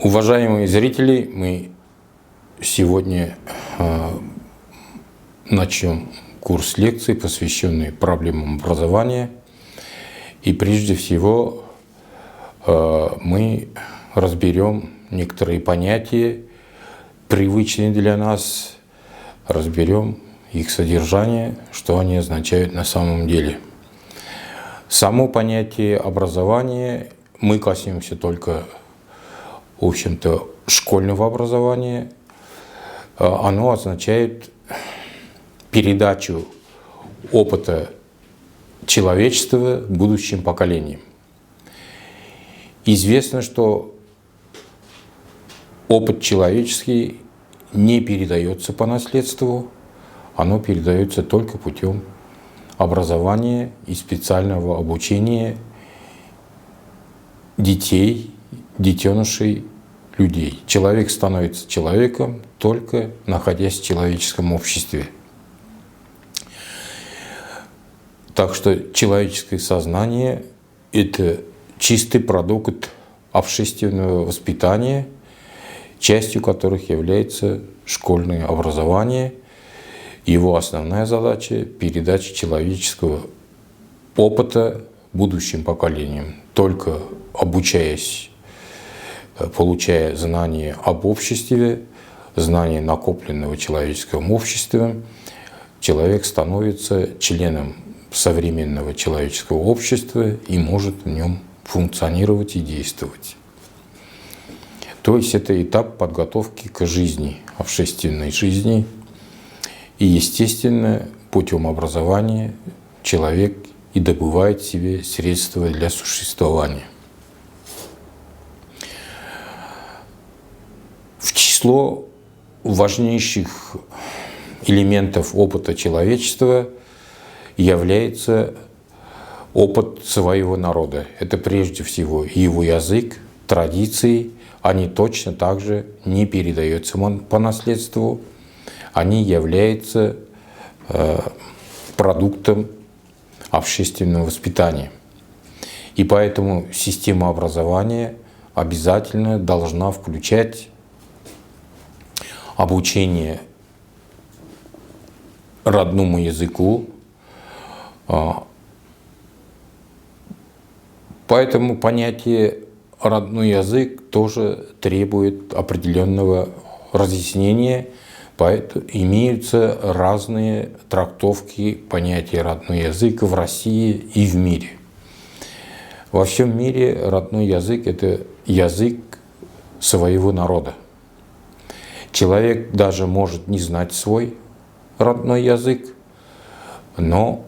Уважаемые зрители, мы сегодня начнем курс лекций, посвященный проблемам образования. И прежде всего мы разберем некоторые понятия, привычные для нас, разберем их содержание, что они означают на самом деле. Само понятие образования мы коснемся только, в общем-то, школьного образования. Оно означает передачу опыта человечества будущим поколениям. Известно, что опыт человеческий не передается по наследству, оно передается только путем образования и специального обучения детей, детенышей, людей. Человек становится человеком, только находясь в человеческом обществе. Так что человеческое сознание – это чистый продукт общественного воспитания, частью которых является школьное образование. Его основная задача – передача человеческого опыта будущим поколениям. Только обучаясь, получая знания об обществе, знания накопленного человеческим обществом, человек становится членом современного человеческого общества и может в нем функционировать и действовать. То есть это этап подготовки к жизни, общественной жизни. И, естественно, путем образования человек и добывает себе средства для существования. В число важнейших элементов опыта человечества является опыт своего народа. Это прежде всего его язык, традиции. Они точно так же не передаются по наследству. Они являются продуктом общественного воспитания. И поэтому система образования обязательно должна включать обучение родному языку. Поэтому понятие «родной язык» тоже требует определенного разъяснения, поэтому имеются разные трактовки понятия «родной язык» в России и в мире. Во всем мире родной язык – это язык своего народа. Человек даже может не знать свой родной язык, но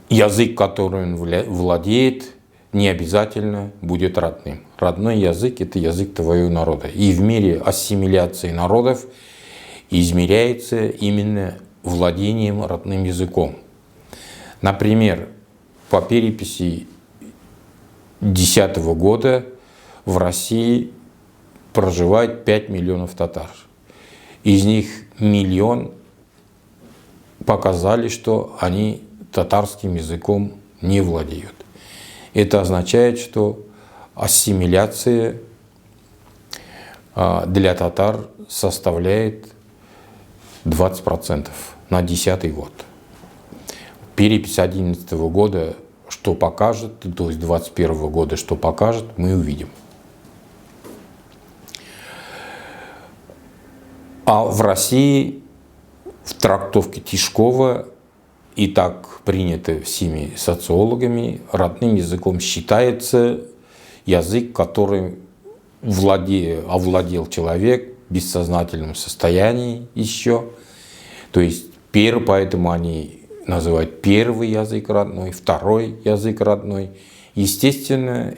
язык, которым он владеет, не обязательно будет родным. Родной язык – это язык твоего народа. И в мире ассимиляции народов измеряется именно владением родным языком. Например, по переписи 2010 года в России проживает 5 миллионов татар. Из них 1 миллион показали, что они татарским языком не владеют. Это означает, что ассимиляция для татар составляет 20% на 2010 год. Перепись 2011 года, что покажет, то есть 2021 года, что покажет, мы увидим. А в России в трактовке Тишкова, и так принято всеми социологами, родным языком считается язык, которым овладел человек в бессознательном состоянии еще. То есть поэтому они называют первый язык родной, второй язык родной. Естественно,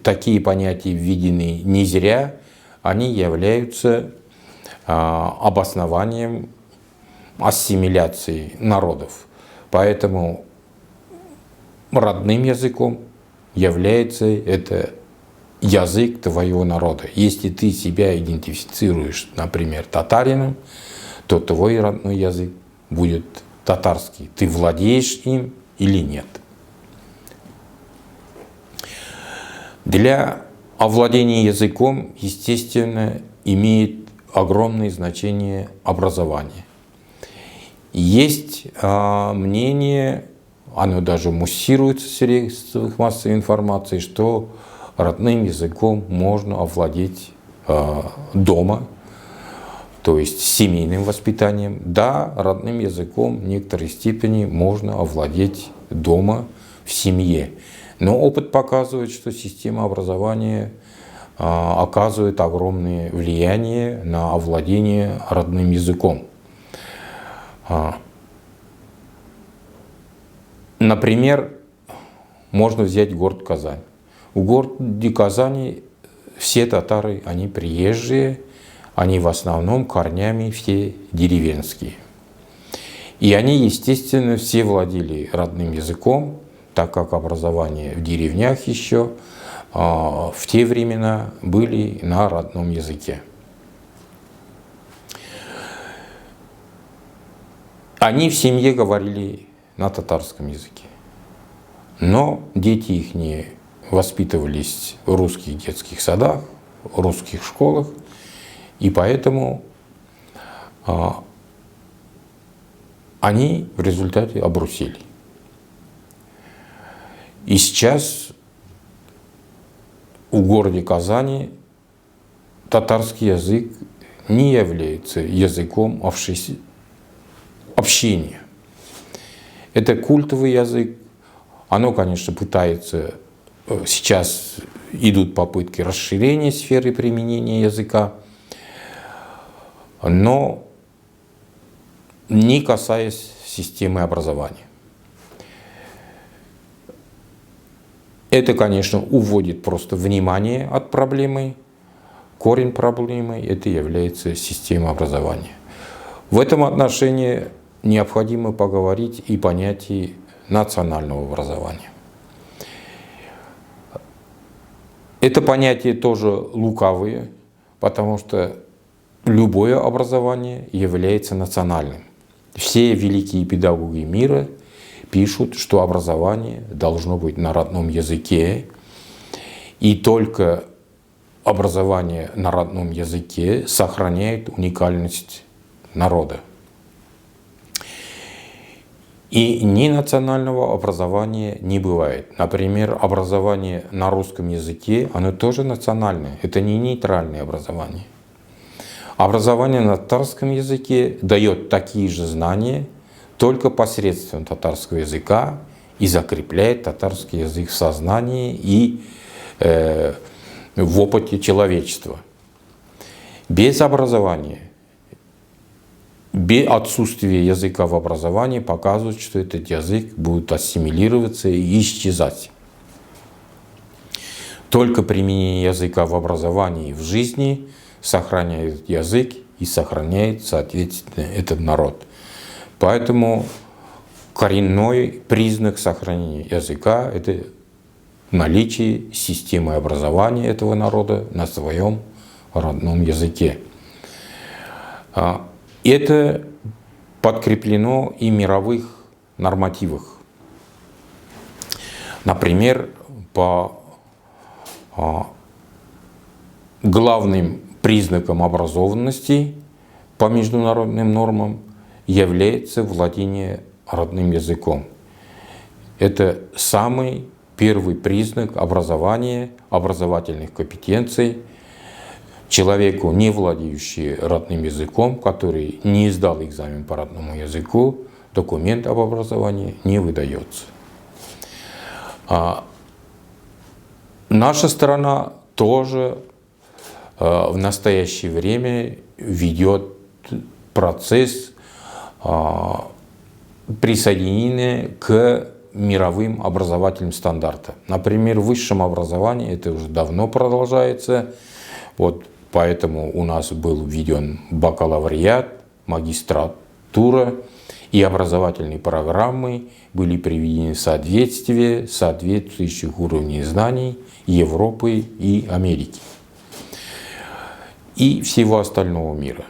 такие понятия введены не зря, они являются обоснованием ассимиляции народов. Поэтому родным языком является это язык твоего народа. Если ты себя идентифицируешь, например, татарином, то твой родной язык будет татарский. Ты владеешь им или нет. Для овладения языком, естественно, имеет огромное значение образование. Есть мнение, оно даже муссируется в средствах массовой информации, что родным языком можно овладеть дома, то есть семейным воспитанием. Да, родным языком в некоторой степени можно овладеть дома, в семье. Но опыт показывает, что система образования оказывает огромное влияние на овладение родным языком. Например, можно взять город Казань. В городе Казани все татары, они приезжие, они в основном корнями все деревенские. И они, естественно, все владели родным языком, так как образование в деревнях еще в те времена были на родном языке. Они в семье говорили на татарском языке. Но дети их не воспитывались в русских детских садах, в русских школах, и поэтому они в результате обрусели. И сейчас в городе Казани татарский язык не является языком общения. Это культовый язык. Оно, конечно, пытается, сейчас идут попытки расширения сферы применения языка, но не касаясь системы образования. Это, конечно, уводит просто внимание от проблемы. Корень проблемы – это является система образования. В этом отношении необходимо поговорить и понятие национального образования. Это понятие тоже лукавое, потому что любое образование является национальным. Все великие педагоги мира пишут, что образование должно быть на родном языке, и только образование на родном языке сохраняет уникальность народа. И ни национального образования не бывает. Например, образование на русском языке, оно тоже национальное, это не нейтральное образование. Образование на татарском языке дает такие же знания, только посредством татарского языка, и закрепляет татарский язык в сознании и в опыте человечества. Без образования, без отсутствия языка в образовании показывает, что этот язык будет ассимилироваться и исчезать. Только применение языка в образовании и в жизни сохраняет язык и сохраняет, соответственно, этот народ. Поэтому коренной признак сохранения языка – это наличие системы образования этого народа на своем родном языке. Это подкреплено и в мировых нормативах. Например, по главным признаком образованности по международным нормам является владение родным языком. Это самый первый признак образования, образовательных компетенций. Человеку, не владеющему родным языком, который не сдал экзамен по родному языку, документ об образовании не выдается. Наша страна тоже в настоящее время ведет процесс присоединения к мировым образовательным стандартам. Например, в высшем образовании это уже давно продолжается. Вот поэтому у нас был введен бакалавриат, магистратура, и образовательные программы были приведены в соответствие соответствующих уровней знаний Европы и Америки и всего остального мира.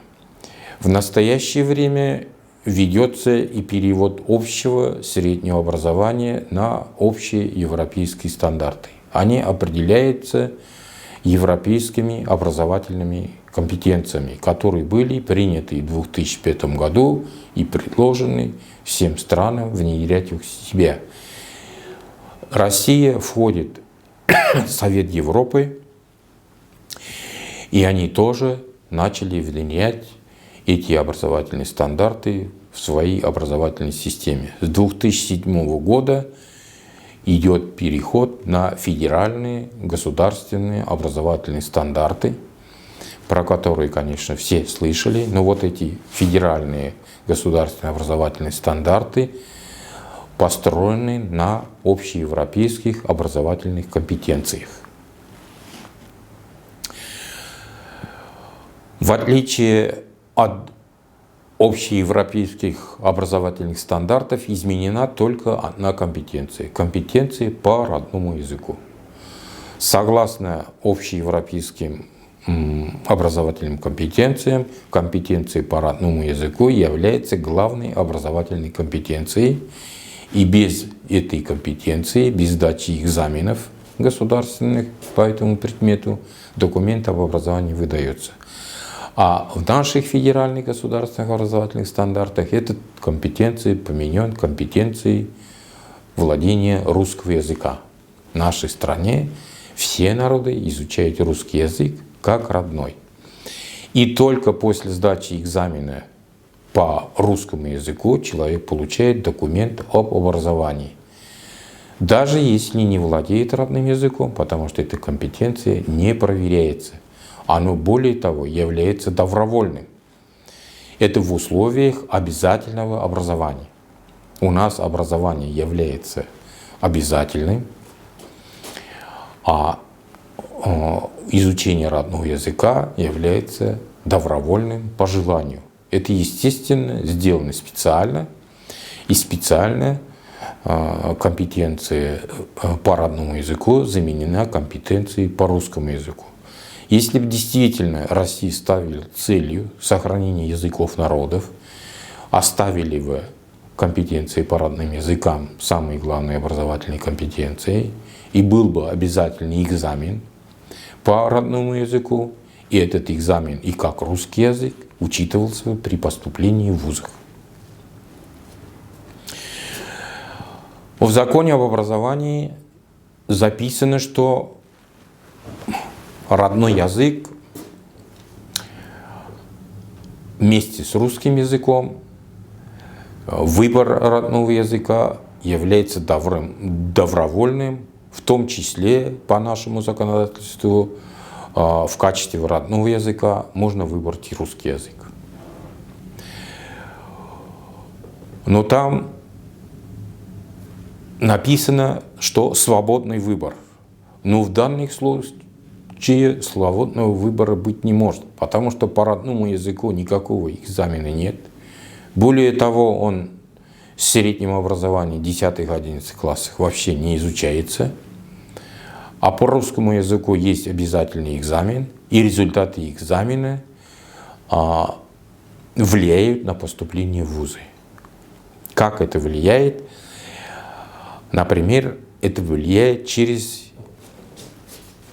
В настоящее время ведется и перевод общего среднего образования на общие европейские стандарты. Они определяются европейскими образовательными компетенциями, которые были приняты в 2005 году и предложены всем странам внедрять их в себя. Россия входит в Совет Европы, и они тоже начали внедрять эти образовательные стандарты в своей образовательной системе. С 2007 года идет переход на федеральные государственные образовательные стандарты, про которые, конечно, все слышали, но вот эти федеральные государственные образовательные стандарты построены на общеевропейских образовательных компетенциях. В отличие от общеевропейских образовательных стандартов изменена только одна компетенция – компетенции по родному языку. Согласно общеевропейским образовательным компетенциям, компетенция по родному языку является главной образовательной компетенцией, и без этой компетенции, без сдачи экзаменов государственных по этому предмету, документ об образовании не выдается. А в наших федеральных государственных образовательных стандартах эта компетенция поменен компетенцией владения русского языка. В нашей стране все народы изучают русский язык как родной. И только после сдачи экзамена по русскому языку человек получает документ об образовании. Даже если не владеет родным языком, потому что эта компетенция не проверяется. Оно, более того, является добровольным. Это в условиях обязательного образования. У нас образование является обязательным, а изучение родного языка является добровольным по желанию. Это, естественно, сделано специально, и специальная компетенция по родному языку заменена компетенцией по русскому языку. Если бы действительно Россия ставила целью сохранения языков народов, оставили бы компетенции по родным языкам самой главной образовательной компетенцией, и был бы обязательный экзамен по родному языку, и этот экзамен и как русский язык учитывался бы при поступлении в вузах. В законе об образовании записано, что родной язык вместе с русским языком, выбор родного языка является добровольным, в том числе по нашему законодательству в качестве родного языка можно выбрать и русский язык. Но там написано, что свободный выбор. Но в данных случае свободного выбора быть не может, потому что по родному языку никакого экзамена нет. Более того, он в среднем образовании 10-11 классах вообще не изучается. А по русскому языку есть обязательный экзамен, и результаты экзамена влияют на поступление в вузы. Как это влияет? Например, это влияет через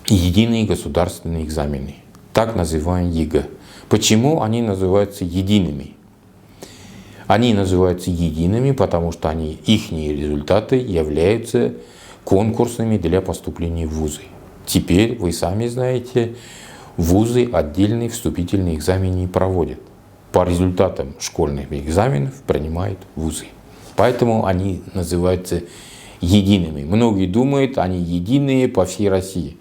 единые государственные экзамены, так называемые ЕГЭ. Почему они называются едиными? Они называются едиными, потому что их результаты являются конкурсными для поступления в вузы. Теперь, вы сами знаете, вузы отдельные вступительные экзамены не проводят. По результатам школьных экзаменов принимают вузы. Поэтому они называются едиными. Многие думают, они единые по всей России.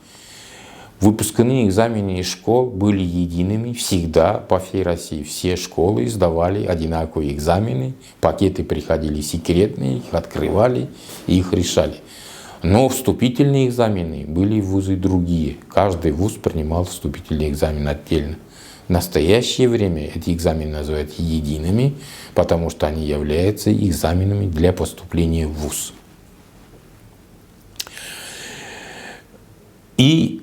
Выпускные экзамены из школ были едиными всегда по всей России. Все школы сдавали одинаковые экзамены, пакеты приходили секретные, их открывали и их решали. Но вступительные экзамены были в вузы другие. Каждый вуз принимал вступительный экзамен отдельно. В настоящее время эти экзамены называются едиными, потому что они являются экзаменами для поступления в вуз. И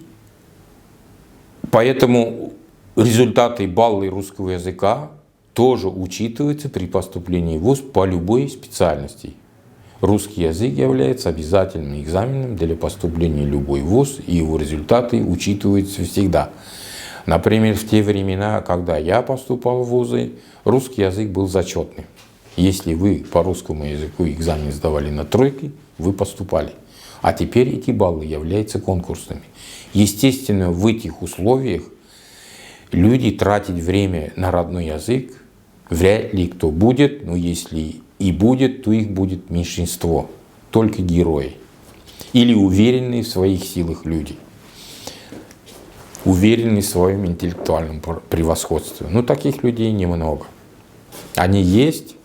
поэтому результаты баллы русского языка тоже учитываются при поступлении в вуз по любой специальности. Русский язык является обязательным экзаменом для поступления в любой вуз, и его результаты учитываются всегда. Например, в те времена, когда я поступал в вузы, русский язык был зачетным. Если вы по русскому языку экзамен сдавали на тройки, вы поступали. А теперь эти баллы являются конкурсными. Естественно, в этих условиях люди тратить время на родной язык вряд ли кто будет, но если и будет, то их будет меньшинство, только герои. Или уверенные в своих силах люди, уверенные в своем интеллектуальном превосходстве. Но таких людей немного. Они есть,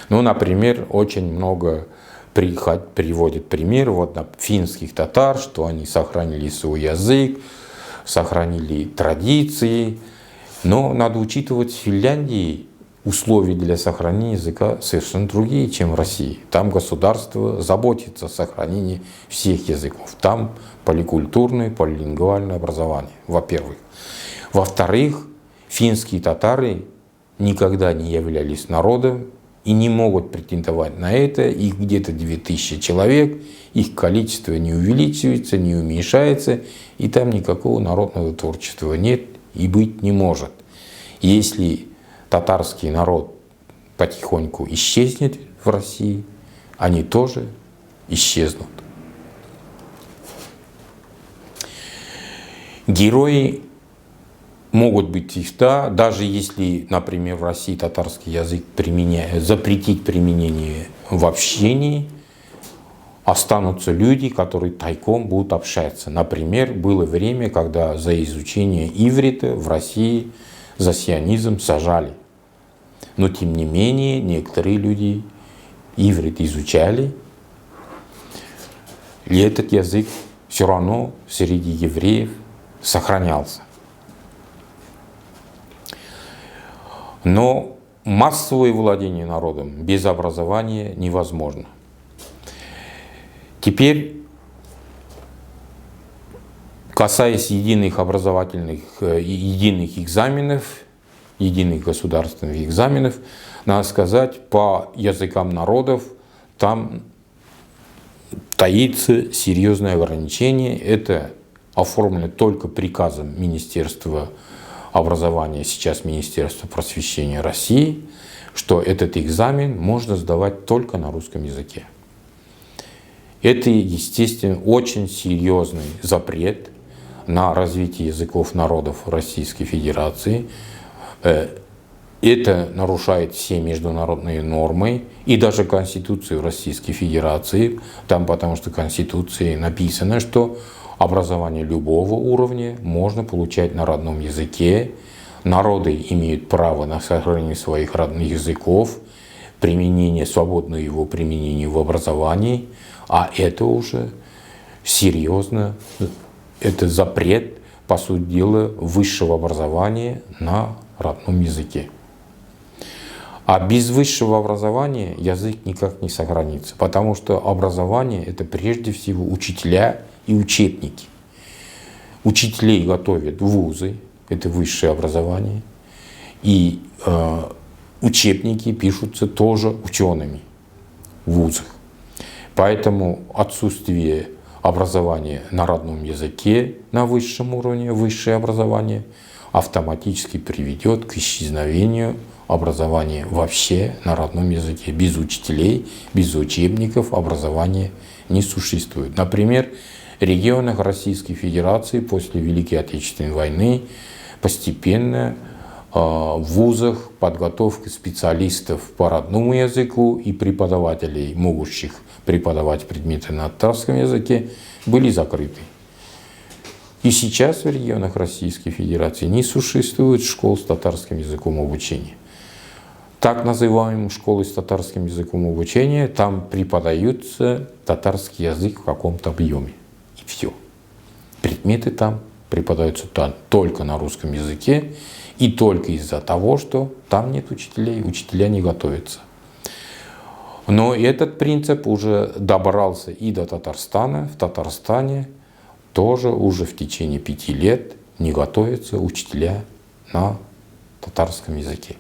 но, например, очень много приводят пример финских татар, что они сохранили свой язык, сохранили традиции. Но надо учитывать, в Финляндии условия для сохранения языка совершенно другие, чем в России. Там государство заботится о сохранении всех языков. Там поликультурное, полилингвальное образование, во-первых. Во-вторых, финские татары никогда не являлись народом и не могут претендовать на это. Их где-то 2000 человек, их количество не увеличивается, не уменьшается, и там никакого народного творчества нет и быть не может. Если татарский народ потихоньку исчезнет в России, они тоже исчезнут. Герои могут быть всегда, даже если, например, в России татарский язык запретить применение в общении, останутся люди, которые тайком будут общаться. Например, было время, когда за изучение иврита в России за сионизм сажали. Но тем не менее, некоторые люди иврит изучали, и этот язык все равно среди евреев сохранялся. Но массовое владение народом без образования невозможно. Теперь, касаясь единых образовательных, единых экзаменов, единых государственных экзаменов, надо сказать, по языкам народов там таится серьезное ограничение. Это оформлено только приказом Министерства образования, сейчас Министерства просвещения России, что этот экзамен можно сдавать только на русском языке. Это, естественно, очень серьезный запрет на развитие языков народов Российской Федерации. Это нарушает все международные нормы и даже Конституцию Российской Федерации. Там, потому что в Конституции написано, что образование любого уровня можно получать на родном языке. Народы имеют право на сохранение своих родных языков, свободное его применение в образовании. А это уже серьезно, это запрет, по сути дела, высшего образования на родном языке. А без высшего образования язык никак не сохранится, потому что образование — это прежде всего учителя и учебники. Учителей готовят вузы, это высшее образование, и учебники пишутся тоже учеными в вузах. Поэтому отсутствие образования на родном языке на высшем уровне, высшее образование, автоматически приведет к исчезновению образования вообще на родном языке. Без учителей, без учебников образование не существует. Например, в регионах Российской Федерации после Великой Отечественной войны постепенно в вузах подготовка специалистов по родному языку и преподавателей, могущих преподавать предметы на татарском языке, были закрыты. И сейчас в регионах Российской Федерации не существует школ с татарским языком обучения. Так называемые школы с татарским языком обучения, там преподается татарский язык в каком-то объеме. И все. Предметы там преподаются только на русском языке, и только из-за того, что там нет учителей, учителя не готовятся. Но этот принцип уже добрался и до Татарстана. В Татарстане тоже уже в течение 5 лет не готовятся учителя на татарском языке.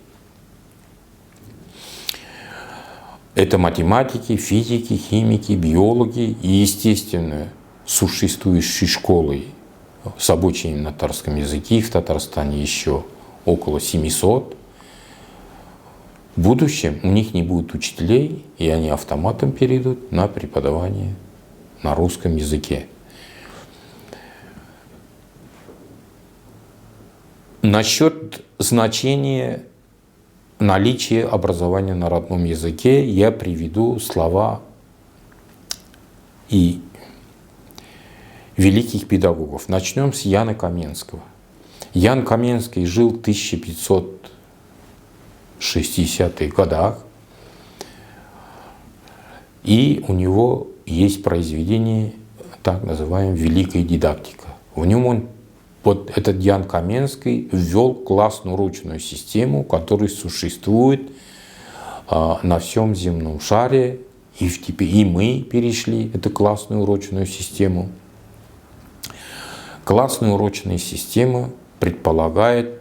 Это математики, физики, химики, биологи и, естественно, существующей школой с обучением на татарском языке, в Татарстане еще около 700. В будущем у них не будет учителей, и они автоматом перейдут на преподавание на русском языке. Насчет значения наличия образования на родном языке я приведу слова и великих педагогов. Начнем с Яна Каменского. Ян Каменский жил в 1560-х годах, и у него есть произведение, так называемое «Великая дидактика». В нем он, вот этот Ян Каменский, ввел классную урочную систему, которая существует на всем земном шаре, и мы перешли эту классную урочную систему. Классная урочная система предполагает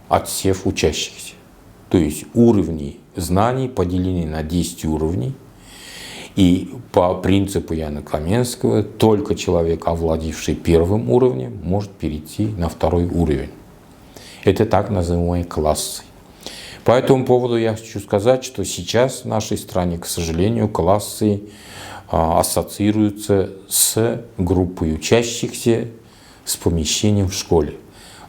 отсев учащихся. То есть уровни знаний поделены на 10 уровней. И по принципу Яна Каменского только человек, овладевший первым уровнем, может перейти на второй уровень. Это так называемые классы. По этому поводу я хочу сказать, что сейчас в нашей стране, к сожалению, классы ассоциируются с группой учащихся, с помещением в школе.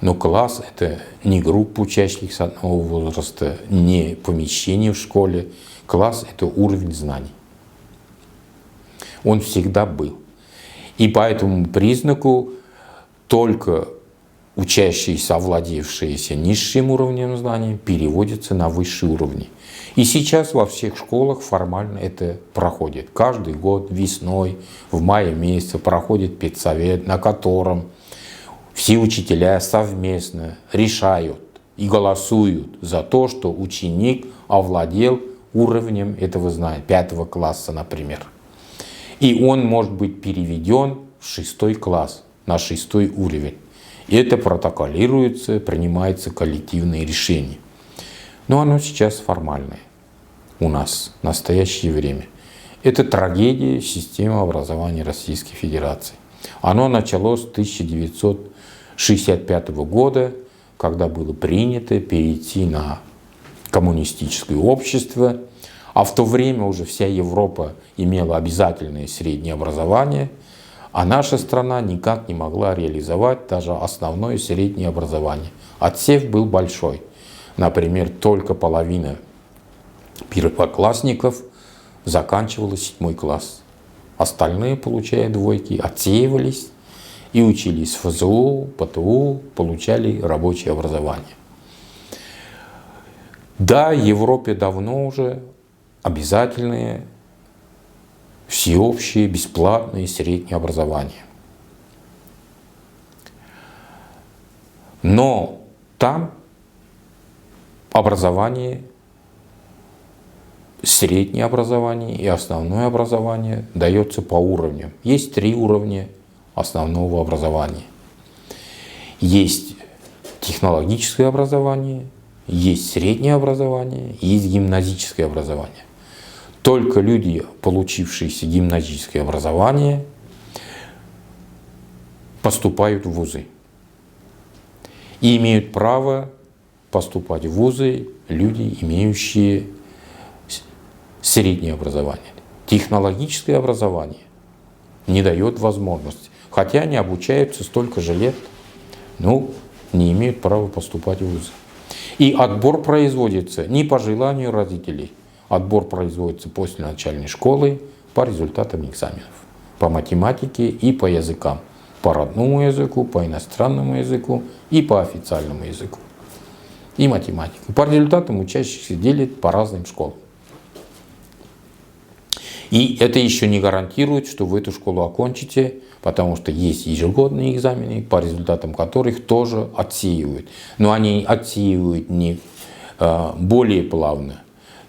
Но класс — это не группа учащихся одного возраста, не помещение в школе. Класс — это уровень знаний. Он всегда был. И по этому признаку только учащиеся, овладевшиеся низшим уровнем знаний, переводятся на высшие уровни. И сейчас во всех школах формально это проходит. Каждый год весной, в мае месяце проходит педсовет, на котором все учителя совместно решают и голосуют за то, что ученик овладел уровнем этого знания, 5 класса, например. И он может быть переведен в 6 класс, на 6 уровень. И это протоколируется, принимается коллективное решение. Но оно сейчас формальное у нас в настоящее время. Это трагедия системы образования Российской Федерации. Оно началось с 1965 года, когда было принято перейти на коммунистическое общество, а в то время уже вся Европа имела обязательное среднее образование, а наша страна никак не могла реализовать даже основное среднее образование. Отсев был большой. Например, только половина первоклассников заканчивала 7 класс. Остальные, получая двойки, отсеивались и учились в ФЗУ, ПТУ, получали рабочее образование. Да, в Европе давно уже обязательное всеобщее, бесплатное среднее образование. Но там образование, среднее образование и основное образование дается по уровням. Есть 3 уровня основного образования. Есть технологическое образование, есть среднее образование, есть гимназическое образование. Только люди, получившие гимназическое образование, поступают в вузы. И имеют право поступать в вузы люди, имеющие среднее образование. Технологическое образование не дает возможности. Хотя они обучаются столько же лет, но не имеют права поступать в вузы. И отбор производится не по желанию родителей. Отбор производится после начальной школы по результатам экзаменов. По математике и по языкам. По родному языку, по иностранному языку и по официальному языку. И математику. По результатам учащихся делят по разным школам. И это еще не гарантирует, что вы эту школу окончите, потому что есть ежегодные экзамены, по результатам которых тоже отсеивают. Но они отсеивают не более плавно.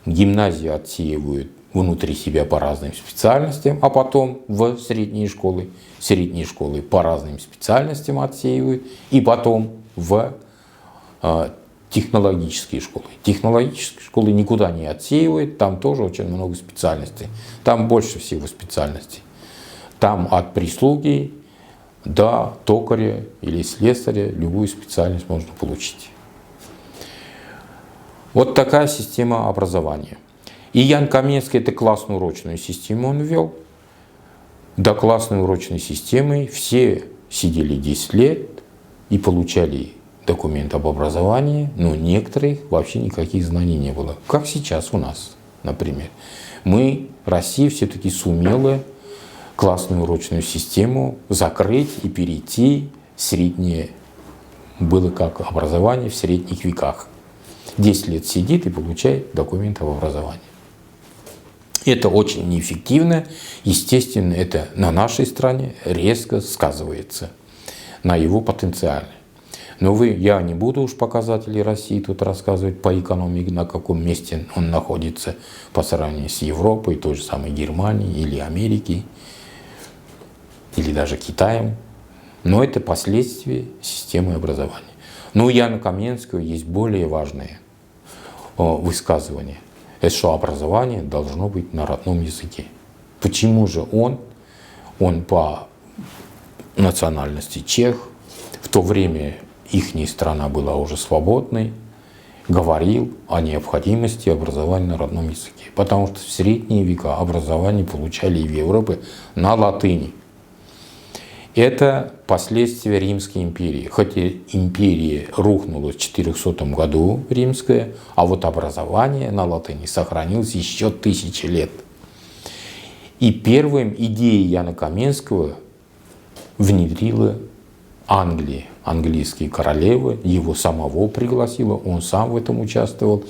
Гимназию отсеивают внутри себя по разным специальностям, а потом в средние школы по разным специальностям отсеивают, и потом в технологические школы. Технологические школы никуда не отсеивают, там тоже очень много специальностей. Там больше всего специальностей. Там от прислуги до токаря или слесаря любую специальность можно получить. Вот такая система образования. И Ян Каменский эту классную урочную систему он ввел. До классной урочной системы все сидели 10 лет и получали документ об образовании, но некоторых вообще никаких знаний не было. Как сейчас у нас, например. Россия все-таки сумела классную урочную систему закрыть и перейти среднее, было как образование в средних веках. 10 лет сидит и получает документ об образовании. Это очень неэффективно. Естественно, это на нашей стране резко сказывается на его потенциале. Но я не буду уж показатели России тут рассказывать по экономике, на каком месте он находится по сравнению с Европой, той же самой Германией или Америкой, или даже Китаем. Но это последствия системы образования. Но у Яна Каменского есть более важное высказывание. Это что образование должно быть на родном языке. Почему же он по национальности чех, в то время ихняя страна была уже свободной, говорил о необходимости образования на родном языке. Потому что в средние века образование получали и в Европе на латыни. Это последствия Римской империи. Хотя империя рухнула в 400 году, римская, а вот образование на латыни сохранилось еще 1000 лет. И первым идеей Яна Каменского внедрила Англия. Английские королевы, его самого пригласила, он сам в этом участвовал.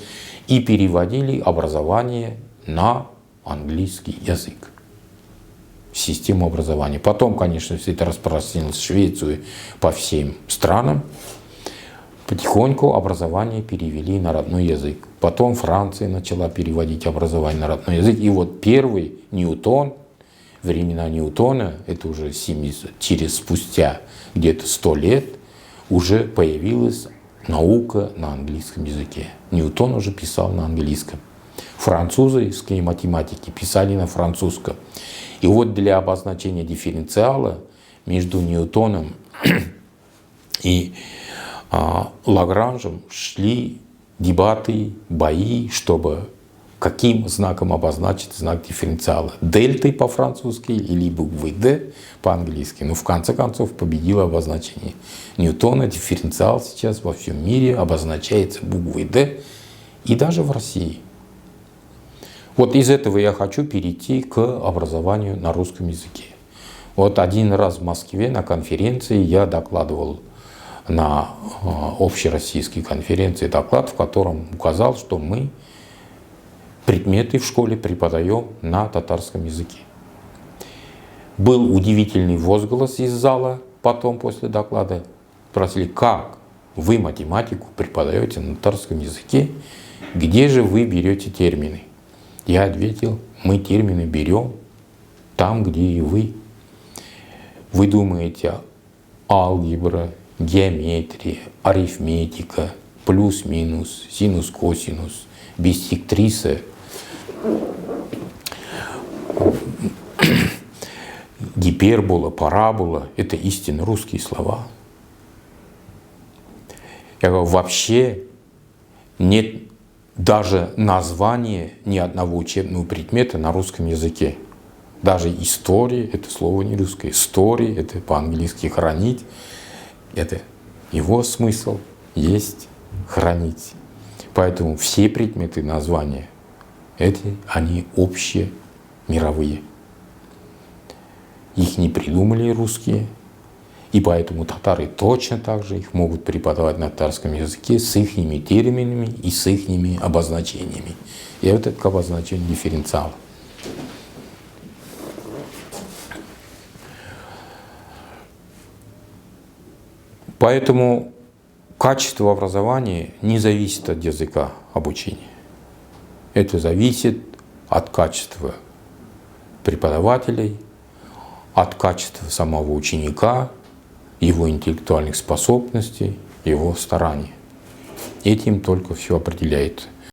И переводили образование на английский язык. Систему образования. Потом, конечно, все это распространилось в Швецию по всем странам. Потихоньку образование перевели на родной язык. Потом Франция начала переводить образование на родной язык. И вот первый Ньютон, времена Ньютона, это уже спустя где-то 100 лет, уже появилась наука на английском языке. Ньютон уже писал на английском. Французские математики писали на французском. И вот для обозначения дифференциала между Ньютоном и Лагранжем шли дебаты, бои, чтобы каким знаком обозначить знак дифференциала. Дельтой по-французски или буквой «Д» по-английски. Но в конце концов победило обозначение Ньютона. Дифференциал сейчас во всем мире обозначается буквой «Д» и даже в России. Вот из этого я хочу перейти к образованию на русском языке. Вот один раз в Москве на конференции я докладывал на общероссийской конференции доклад, в котором указал, что мы предметы в школе преподаем на татарском языке. Был удивительный возглас из зала потом, после доклада. Спросили, как вы математику преподаете на татарском языке, где же вы берете термины? Я ответил, мы термины берем там, где и вы. Вы думаете, алгебра, геометрия, арифметика, плюс-минус, синус-косинус, биссектриса, гипербола, парабола — это истинно русские слова. Я говорю, вообще нет даже названия ни одного учебного предмета на русском языке. Даже история — это слово не русское. Story — это по-английски хранить. Это его смысл есть хранить. Поэтому все предметы названия они общие, мировые. Их не придумали русские. И поэтому татары точно так же их могут преподавать на татарском языке с их терминами и с их обозначениями. И это к обозначению дифференциала. Поэтому качество образования не зависит от языка обучения. Это зависит от качества преподавателей, от качества самого ученика, его интеллектуальных способностей, его стараний. Этим только все определяется.